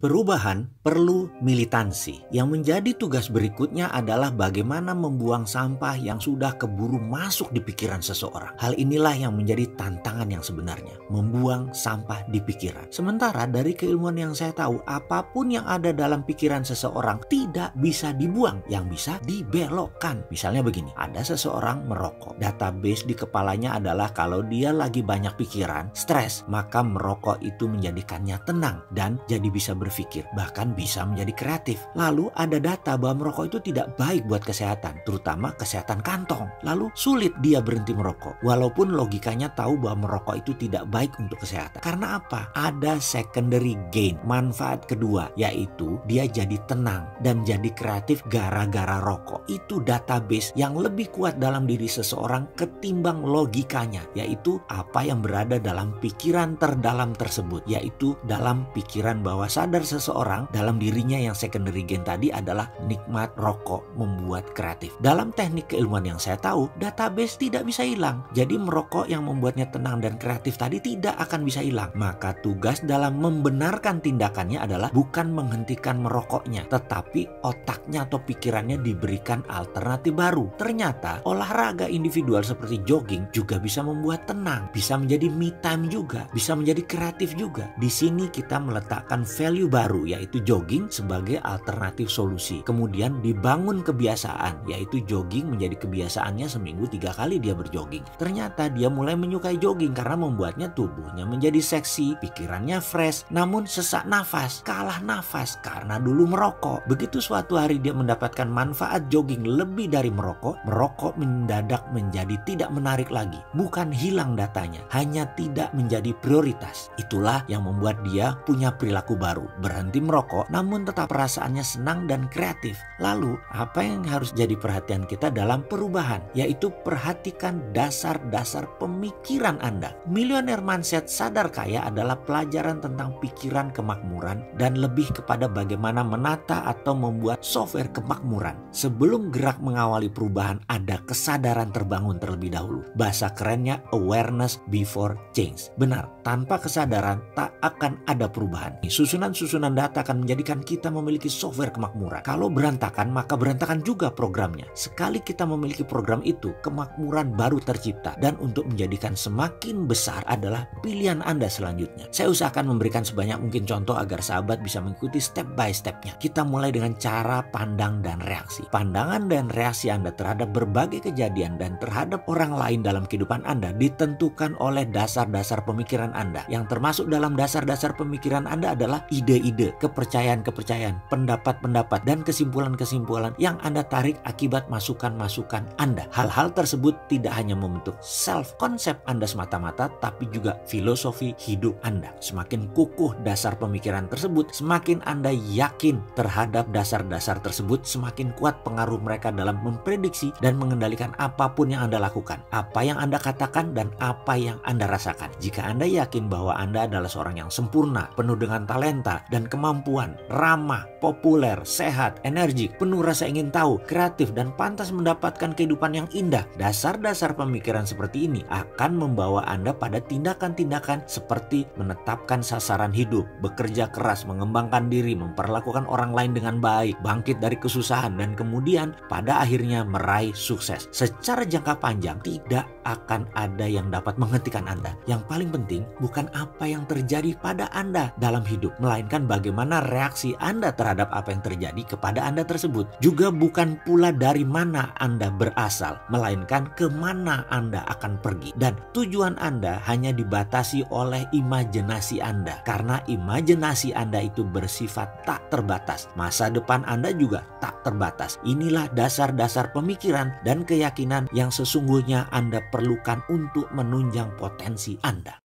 Perubahan perlu militansi. Yang menjadi tugas berikutnya adalah bagaimana membuang sampah yang sudah keburu masuk di pikiran seseorang. Hal inilah yang menjadi tantangan yang sebenarnya, membuang sampah di pikiran. Sementara dari keilmuan yang saya tahu, apapun yang ada dalam pikiran seseorang tidak bisa dibuang, yang bisa dibelokkan. Misalnya begini, ada seseorang merokok. Database di kepalanya adalah kalau dia lagi banyak pikiran, stres, maka merokok itu menjadikannya tenang dan jadi bisa berpikir, bahkan bisa menjadi kreatif. Lalu ada data bahwa merokok itu tidak baik buat kesehatan, terutama kesehatan kantong. Lalu sulit dia berhenti merokok, walaupun logikanya tahu bahwa merokok itu tidak baik untuk kesehatan. Karena apa? Ada secondary gain, manfaat kedua, yaitu dia jadi tenang dan jadi kreatif gara-gara rokok. Itu database yang lebih kuat dalam diri seseorang ketimbang logikanya, yaitu apa yang berada dalam pikiran terdalam tersebut, yaitu dalam pikiran bawah sadar seseorang. Dalam dirinya yang secondary gain tadi adalah nikmat rokok membuat kreatif. Dalam teknik keilmuan yang saya tahu, database tidak bisa hilang. Jadi merokok yang membuatnya tenang dan kreatif tadi tidak akan bisa hilang. Maka tugas dalam membenarkan tindakannya adalah bukan menghentikan merokoknya, tetapi otaknya atau pikirannya diberikan alternatif baru. Ternyata olahraga individual seperti jogging juga bisa membuat tenang, bisa menjadi me time juga, bisa menjadi kreatif juga. Di sini kita meletakkan value baru, yaitu jogging sebagai alternatif solusi. Kemudian dibangun kebiasaan, yaitu jogging menjadi kebiasaannya seminggu 3 kali dia berjogging. Ternyata dia mulai menyukai jogging karena membuatnya tubuhnya menjadi seksi, pikirannya fresh, namun sesak nafas, kalah nafas karena dulu merokok. Begitu suatu hari dia mendapatkan manfaat jogging lebih dari merokok, merokok mendadak menjadi tidak menarik lagi. Bukan hilang datanya, hanya tidak menjadi prioritas. Itulah yang membuat dia punya perilaku baru, berhenti merokok namun tetap perasaannya senang dan kreatif. Lalu apa yang harus jadi perhatian kita dalam perubahan, yaitu perhatikan dasar-dasar pemikiran Anda. Millionaire Mindset Sadar Kaya adalah pelajaran tentang pikiran kemakmuran dan lebih kepada bagaimana menata atau membuat software kemakmuran. Sebelum gerak mengawali perubahan, ada kesadaran terbangun terlebih dahulu. Bahasa kerennya awareness before change. Benar, tanpa kesadaran tak akan ada perubahan. Susunan-susunan data akan menjadikan kita memiliki software kemakmuran. Kalau berantakan, maka berantakan juga programnya. Sekali kita memiliki program itu, kemakmuran baru tercipta. Dan untuk menjadikan semakin besar adalah pilihan Anda selanjutnya. Saya usahakan memberikan sebanyak mungkin contoh agar sahabat bisa mengikuti step by stepnya. Kita mulai dengan cara pandang dan reaksi. Pandangan dan reaksi Anda terhadap berbagai kejadian dan terhadap orang lain dalam kehidupan Anda ditentukan oleh dasar-dasar pemikiran Anda. Yang termasuk dalam dasar-dasar pemikiran Anda adalah ide-ide, kepercayaan-kepercayaan, pendapat-pendapat, dan kesimpulan-kesimpulan yang Anda tarik akibat masukan-masukan Anda. Hal-hal tersebut tidak hanya membentuk self-konsep Anda semata-mata, tapi juga filosofi hidup Anda. Semakin kukuh dasar pemikiran tersebut, semakin Anda yakin terhadap dasar-dasar tersebut, semakin kuat pengaruh mereka dalam memprediksi dan mengendalikan apapun yang Anda lakukan, apa yang Anda katakan, dan apa yang Anda rasakan. Jika Anda yakin bahwa Anda adalah seorang yang sempurna, penuh dengan talenta dan kemampuan, ramah, populer, sehat, energik, penuh rasa ingin tahu, kreatif, dan pantas mendapatkan kehidupan yang indah, dasar-dasar pemikiran seperti ini akan membawa Anda pada tindakan-tindakan seperti menetapkan sasaran hidup, bekerja keras, mengembangkan diri, memperlakukan orang lain dengan baik, bangkit dari kesusahan, dan kemudian pada akhirnya meraih sukses. Secara jangka panjang tidak akan ada yang dapat menghentikan Anda. Yang paling penting bukan apa yang terjadi pada Anda dalam hidup, melainkan bagaimana reaksi Anda terhadap apa yang terjadi kepada Anda tersebut. Juga bukan pula dari mana Anda berasal, melainkan kemana Anda akan pergi. Dan tujuan Anda hanya dibatasi oleh imajinasi Anda, karena imajinasi Anda itu bersifat tak terbatas. Masa depan Anda juga tak terbatas. Inilah dasar-dasar pemikiran dan keyakinan yang sesungguhnya Anda perlukan untuk menunjang potensi Anda.